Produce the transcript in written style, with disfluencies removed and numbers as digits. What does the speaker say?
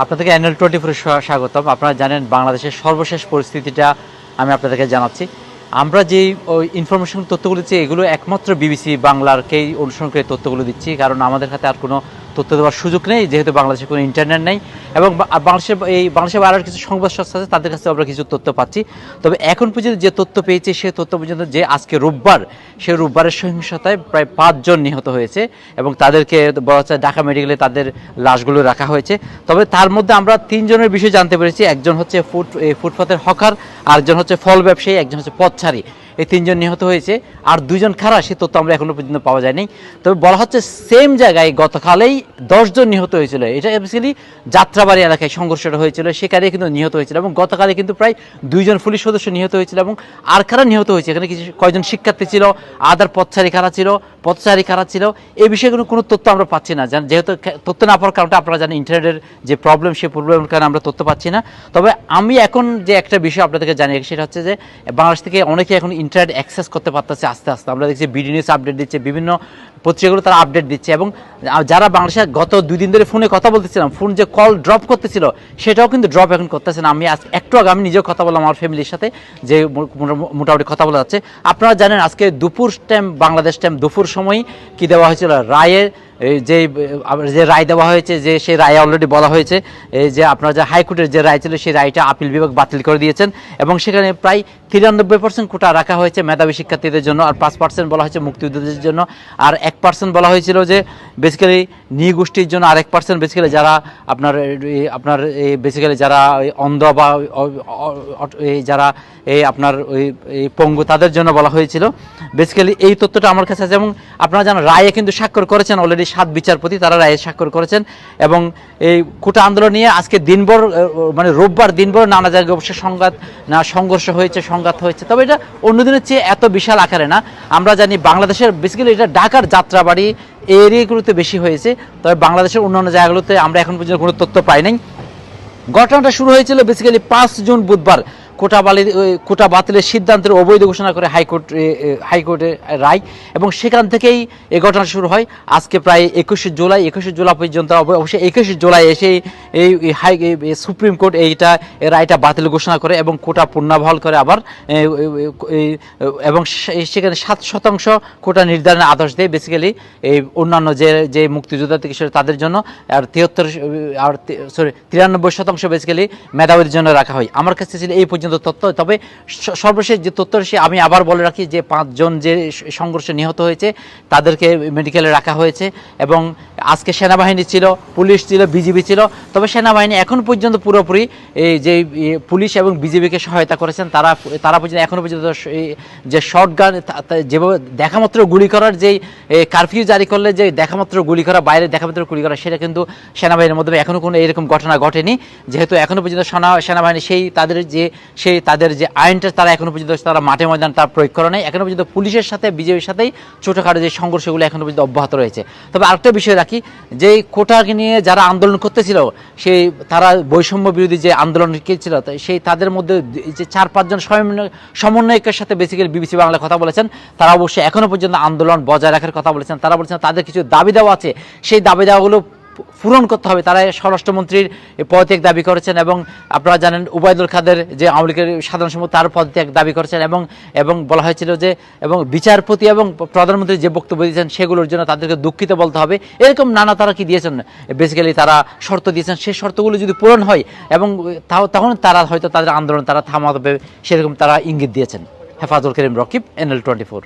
আপনাদেরকে NL24 স্বাগতম। আপনারা জানেন বাংলাদেশের সর্বশেষ পরিস্থিতিটা আমি আপনাদেরকে জানাচ্ছি। আমরা যেই ইনফরমেশন তথ্যগুলো দিচ্ছি এগুলো একমাত্র বিবিসি বাংলারকেই অনুসরণ করে তথ্যগুলো দিচ্ছি, কারণ আমাদের হাতে আর কোনো তথ্য দেওয়ার সুযোগ নেই, যেহেতু বাংলাদেশে কোনো ইন্টারনেট নেই এবং বাংলাদেশের আরও কিছু সংবাদ সংস্থা আছে, তাদের কাছে আমরা কিছু তথ্য পাচ্ছি। তবে এখন পর্যন্ত যে তথ্য পেয়েছি সেই তথ্য পর্যন্ত যে আজকে রোববার, সেই রোববারের সহিংসতায় প্রায় 5 জন নিহত হয়েছে এবং তাদেরকে বলা হচ্ছে ঢাকা মেডিকেলে তাদের লাশগুলো রাখা হয়েছে। তবে তার মধ্যে আমরা 3 জনের বিষয় জানতে পেরেছি। একজন হচ্ছে ফুটপাতের হকার, আরেকজন হচ্ছে ফল ব্যবসায়ী, একজন হচ্ছে পথচারী। এই 3 জন নিহত হয়েছে, আর 2 জন খারা, সে তথ্য আমরা এখনো পর্যন্ত পাওয়া যায়নি। তবে বলা হচ্ছে সেম জায়গায় গতকালেই 10 জন নিহত হয়েছিল। এটা বেসিক্যালি যাত্রাবাড়ি এলাকায় সংঘর্ষটা হয়েছিল, সেখানে কিন্তু নিহত হয়েছিল এবং গতকালে কিন্তু প্রায় 2 জন পুলিশ সদস্য নিহত হয়েছিল এবং আর কারা নিহত হয়েছে, এখানে কিছু কয়জন শিক্ষার্থী ছিল, আদার পথচারী কারা ছিল, এই বিষয়গুলো কোনো তথ্য আমরা পাচ্ছি না। যেহেতু তথ্য না পাওয়ার কারণটা আপনারা জানেন, ইন্টারনেটের যে প্রবলেম, সেই প্রবলেমের কারণে আমরা তথ্য পাচ্ছি না। তবে আমি এখন যে একটা বিষয় আপনাদেরকে জানিয়ে, সেটা হচ্ছে যে বাংলাদেশ থেকে অনেকে এখন ইন্টারনেট অ্যাক্সেস করতে পারতেছে আস্তে আস্তে। আমরা দেখছি বিডি নিউজ আপডেট দিচ্ছে, বিভিন্ন পত্রিকাগুলো তারা আপডেট দিচ্ছে এবং যারা বাংলাদেশে গত 2 দিন ধরে ফোনে কথা বলতেছিলাম, ফোন যে কল ড্রপ করতেছিল সেটাও কিন্তু ড্রপ এখন করতেছে না। আমি একটু আগে আমি নিজেও কথা বললাম আমার ফ্যামিলির সাথে, যে মোটামুটি কথা বলা যাচ্ছে। আপনারা জানেন আজকে দুপুর টাইম, বাংলাদেশ টাইম দুপুর সময় কি দেওয়া হয়েছিল, রায়ের যে রায় দেওয়া হয়েছে, যে সেই রায়ে অলরেডি বলা হয়েছে এই যে আপনার যে হাইকোর্টের যে রায় ছিল সেই রায়টা আপিল বিভাগ বাতিল করে দিয়েছেন এবং সেখানে প্রায় 93% কোটা রাখা হয়েছে মেধাবী শিক্ষার্থীদের জন্য, আর 5% বলা হয়েছে মুক্তিযোদ্ধাদের জন্য, আর 1% বলা হয়েছিল যে বেসিক্যালি নৃগোষ্ঠীর জন্য, আর 1% বেসিক্যালি যারা আপনার বেসিক্যালি যারা অন্ধ বা যারা আপনার পঙ্গু, তাদের জন্য বলা হয়েছিল। বেসিক্যালি এই তথ্যটা আমার কাছে আছে এবং আপনারা জানেন রায়ে কিন্তু স্বাক্ষর করেছেন অলরেডি 7 বিচারপতি, তারা রায়ে স্বাক্ষর করেছেন এবং এই কোটা আন্দোলন নিয়ে আজকে দিনভর, মানে রোববার দিনভর নানা জায়গায় অবশ্যই সংঘর্ষ হয়েছে, সংঘাত হয়েছে। তবে এটা অন্যদিনের চেয়ে এত বিশাল আকারে না। আমরা জানি বাংলাদেশের বেসিক্যালি এটা ঢাকার যাত্রাবাড়ি এরিয়াগুলোতে বেশি হয়েছে, তবে বাংলাদেশের অন্যান্য জায়গাগুলোতে আমরা এখন পর্যন্ত কোনো তথ্য পাই নাই। ঘটনাটা শুরু হয়েছিল বেসিক্যালি 5 জুন বুধবার কোটা বাতিলের সিদ্ধান্তের অবৈধ ঘোষণা করে হাইকোর্টের রায়, এবং সেখান থেকেই এই ঘটনা শুরু হয়। আজকে প্রায় 21শে জুলাই পর্যন্ত, অবশ্যই 21শে জুলাই এসে এই সুপ্রিম কোর্ট রায়টা বাতিল ঘোষণা করে এবং কোটা পুনর্বহাল করে আবার, এবং সেখানে 7% কোটা নির্ধারণের আদেশ দেয় বেসিক্যালি এই অন্যান্য যে মুক্তিযোদ্ধা থেকে তাদের জন্য, আর 93% বেসিক্যালি মেধাবীদের জন্য রাখা হয়। আমার কাছে ছিল এই পর্যন্ত তথ্য। তবে সর্বশেষ যে তথ্য, সে আমি আবার বলে রাখি যে 5 জন যে সংঘর্ষে নিহত হয়েছে তাদেরকে মেডিকেলে রাখা হয়েছে এবং আজকে সেনাবাহিনী ছিল, পুলিশ ছিল, বিজিবি ছিল। তবে সেনাবাহিনী এখন পর্যন্ত পুরোপুরি এই যে পুলিশ এবং বিজিবিকে সহায়তা করেছেন, তারা পর্যন্ত এখনো পর্যন্ত যে শর্টগান, যেভাবে দেখামাত্র গুলি করার, যেই কারফিউ জারি করলে যে দেখামাত্র গুলি করা, বাইরে দেখামাত্র গুলি করা, সেটা কিন্তু সেনাবাহিনীর মধ্যে এখনো কোনো এরকম ঘটনা ঘটেনি। যেহেতু এখনো পর্যন্ত সেনাবাহিনী তাদের যে আইনটা তারা এখনো পর্যন্ত তারা মাঠে ময়দান তার প্রয়োগ করে নাই। এখনো পর্যন্ত পুলিশের সাথে বিজেপির সাথেই ছোটখাটো যে সংঘর্ষগুলো এখনো পর্যন্ত অব্যাহত রয়েছে। তবে আরেকটা বিষয় রাখি, যে কোটাকে নিয়ে যারা আন্দোলন করতেছিল, তারা বৈষম্য বিরোধী যে আন্দোলন ছিল, তাদের মধ্যে যে 4-5 জন সমন্বয়কের সাথে বেসিক্যালি বিবিসি বাংলা কথা বলেছেন, তারা অবশ্যই এখনো পর্যন্ত আন্দোলন বজায় রাখার কথা বলেছেন। তারা বলেছেন তাদের কিছু দাবি দেওয়া আছে, সেই দাবি দেওয়াগুলো পূরণ করতে হবে। তারা স্বরাষ্ট্রমন্ত্রীর পদত্যাগ দাবি করেছেন এবং আপনারা জানেন ওবায়দুল কাদের যে আওয়ামী লীগের সাধারণ সম্পাদক, তার পদত্যাগ দাবি করেছেন এবং বলা হয়েছিল যে এবং বিচারপতি এবং প্রধানমন্ত্রী যে বক্তব্য দিয়েছেন সেগুলোর জন্য তাদেরকে দুঃখিত বলতে হবে, এরকম নানা তারা কি দিয়েছেন, বেসিক্যালি তারা শর্ত দিয়েছেন। সেই শর্তগুলো যদি পূরণ হয় এবং তখন তারা হয়তো তাদের আন্দোলন তারা থামাবে, সেরকম তারা ইঙ্গিত দিয়েছেন। হেফাজুল করিম রকিব, NL24।